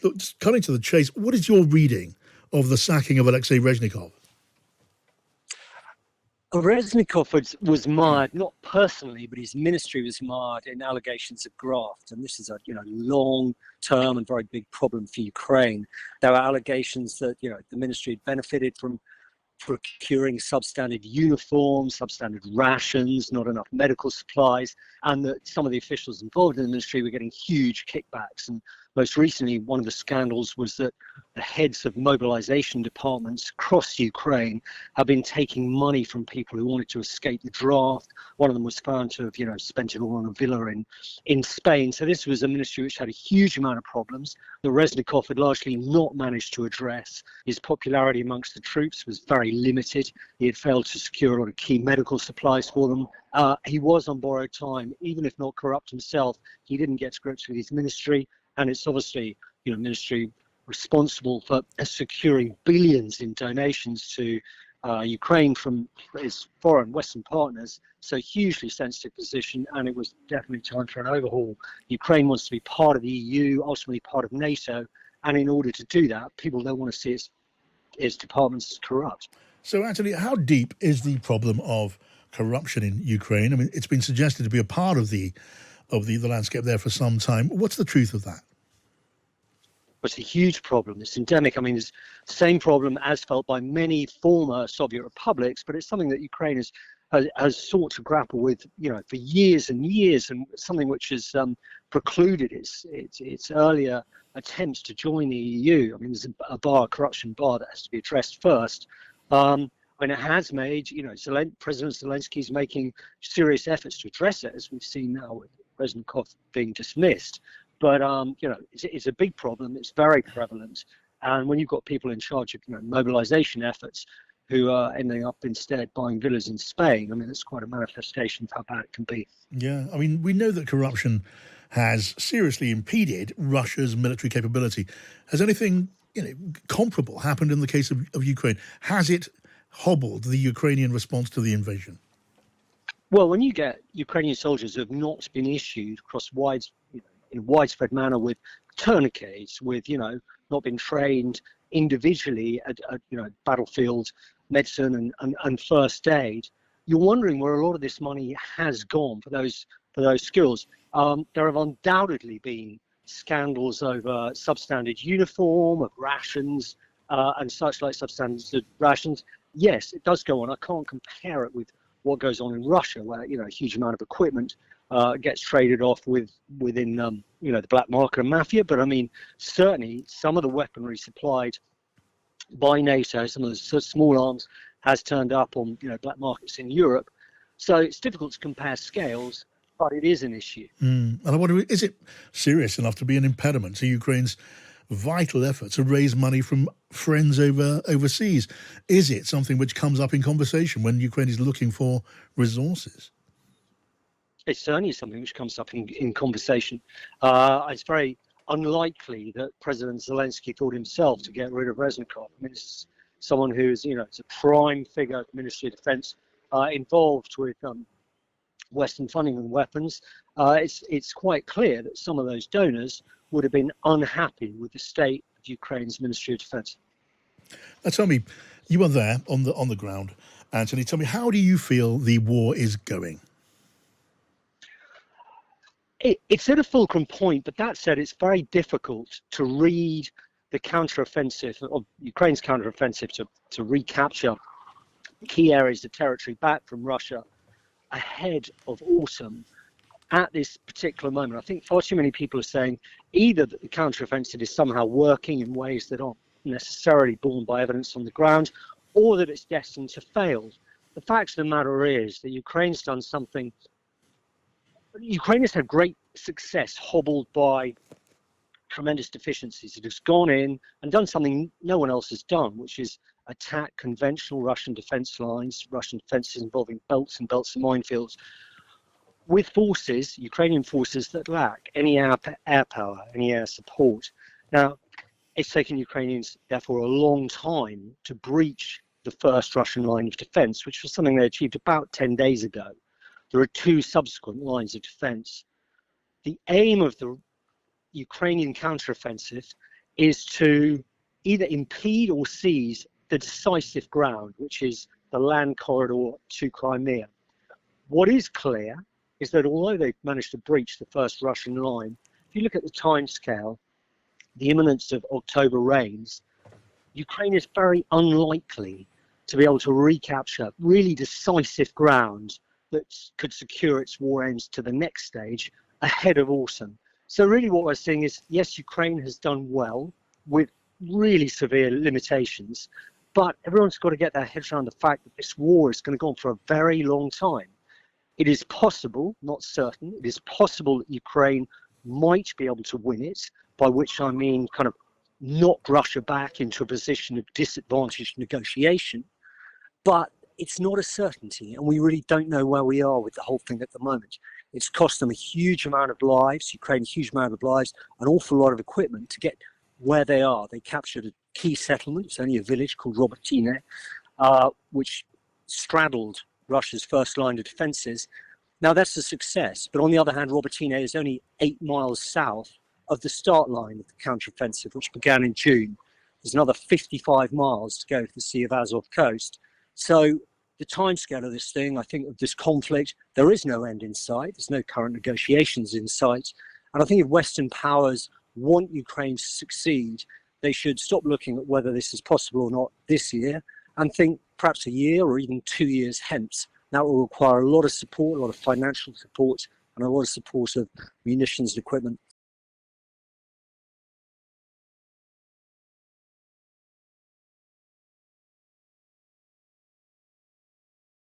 Look, just cutting to the chase, what is your reading of the sacking of Oleksii Reznikov? Reznikov was mired, not personally, but his ministry was mired in allegations of graft, and this is a long-term and very big problem for Ukraine. There are allegations that the ministry had benefited from procuring substandard uniforms, substandard rations, not enough medical supplies, and that some of the officials involved in the ministry were getting huge kickbacks. And most recently, one of the scandals was that the heads of mobilisation departments across Ukraine have been taking money from people who wanted to escape the draft. One of them was found to have, spent it all on a villa in Spain. So this was a ministry which had a huge amount of problems that Reznikov had largely not managed to address. His popularity amongst the troops was very limited. He had failed to secure a lot of key medical supplies for them. He was on borrowed time. Even if not corrupt himself, he didn't get to grips with his ministry. And it's obviously, ministry responsible for securing billions in donations to Ukraine from its foreign Western partners. So hugely sensitive position, and it was definitely time for an overhaul. Ukraine wants to be part of the EU, ultimately part of NATO, and in order to do that, people don't want to see its departments corrupt. So, Anthony, how deep is the problem of corruption in Ukraine? I mean, it's been suggested to be a part of the landscape there for some time. What's the truth of that? It's a huge problem. It's endemic. I mean, it's the same problem as felt by many former Soviet republics, but it's something that Ukraine has sought to grapple with, for years and years, and something which has precluded its earlier attempts to join the EU. I mean, there's a corruption bar that has to be addressed first. When it has made, President Zelensky is making serious efforts to address it, as we've seen now with Reznikov being dismissed. But, it's a big problem. It's very prevalent. And when you've got people in charge of, mobilization efforts who are ending up instead buying villas in Spain, I mean, it's quite a manifestation of how bad it can be. Yeah, I mean, we know that corruption has seriously impeded Russia's military capability. Has anything, comparable happened in the case of Ukraine? Has it hobbled the Ukrainian response to the invasion? Well, when you get Ukrainian soldiers who have not been issued across in a widespread manner with tourniquets, with not been trained individually at battlefield medicine and first aid, you're wondering where a lot of this money has gone for those skills. There have undoubtedly been scandals over substandard uniform, of rations, and such like substandard rations. Yes, it does go on. I can't compare it with what goes on in Russia, where a huge amount of equipment gets traded off within the black market and mafia. But I mean, certainly some of the weaponry supplied by NATO, some of the small arms, has turned up on black markets in Europe. So it's difficult to compare scales, but it is an issue. And I wonder, is it serious enough to be an impediment to Ukraine's vital effort to raise money from friends overseas? Is it something which comes up in conversation when Ukraine is looking for resources? It's certainly something which comes up in conversation. It's very unlikely that President Zelensky thought himself to get rid of Reznikov. I mean, it's someone who's, it's a prime figure at the Ministry of Defence, involved with Western funding and weapons. It's quite clear that some of those donors would have been unhappy with the state of Ukraine's Ministry of Defence. Now, tell me, you were there on the ground, Anthony. Tell me, how do you feel the war is going? It's at a fulcrum point, but that said, it's very difficult to read the counteroffensive, of Ukraine's counteroffensive to recapture key areas of territory back from Russia ahead of autumn at this particular moment. I think far too many people are saying either that the counteroffensive is somehow working in ways that aren't necessarily borne by evidence on the ground, or that it's destined to fail. The fact of the matter is that Ukraine's done something. Ukraine has had great success hobbled by tremendous deficiencies. It has gone in and done something no one else has done, which is attack conventional Russian defense lines, Russian defenses involving belts and minefields, with forces, Ukrainian forces, that lack any air power, any air support. Now, it's taken Ukrainians, therefore, a long time to breach the first Russian line of defense, which was something they achieved about 10 days ago. There are two subsequent lines of defense. The aim of the Ukrainian counteroffensive is to either impede or seize the decisive ground, which is the land corridor to Crimea. What is clear is that although they've managed to breach the first Russian line, if you look at the timescale, the imminence of October rains, Ukraine is very unlikely to be able to recapture really decisive ground that could secure its war aims to the next stage ahead of autumn. So really what we're seeing is, yes, Ukraine has done well with really severe limitations, but everyone's got to get their heads around the fact that this war is going to go on for a very long time. It is possible, not certain, it is possible that Ukraine might be able to win it, by which I mean kind of knock Russia back into a position of disadvantaged negotiation, but it's not a certainty, and we really don't know where we are with the whole thing at the moment. It's cost them a huge amount of lives, Ukraine a huge amount of lives, an awful lot of equipment to get where they are. They captured a key settlement, it's only a village called Robotyne, which straddled Russia's first line of defences. Now that's a success, but on the other hand, Robotyne is only 8 miles south of the start line of the counteroffensive, which began in June. There's another 55 miles to go to the Sea of Azov coast. So the timescale of this thing, I think, of this conflict, there is no end in sight. There's no current negotiations in sight. And I think if Western powers want Ukraine to succeed, they should stop looking at whether this is possible or not this year and think perhaps a year or even 2 years hence. That will require a lot of support, a lot of financial support, and a lot of support of munitions and equipment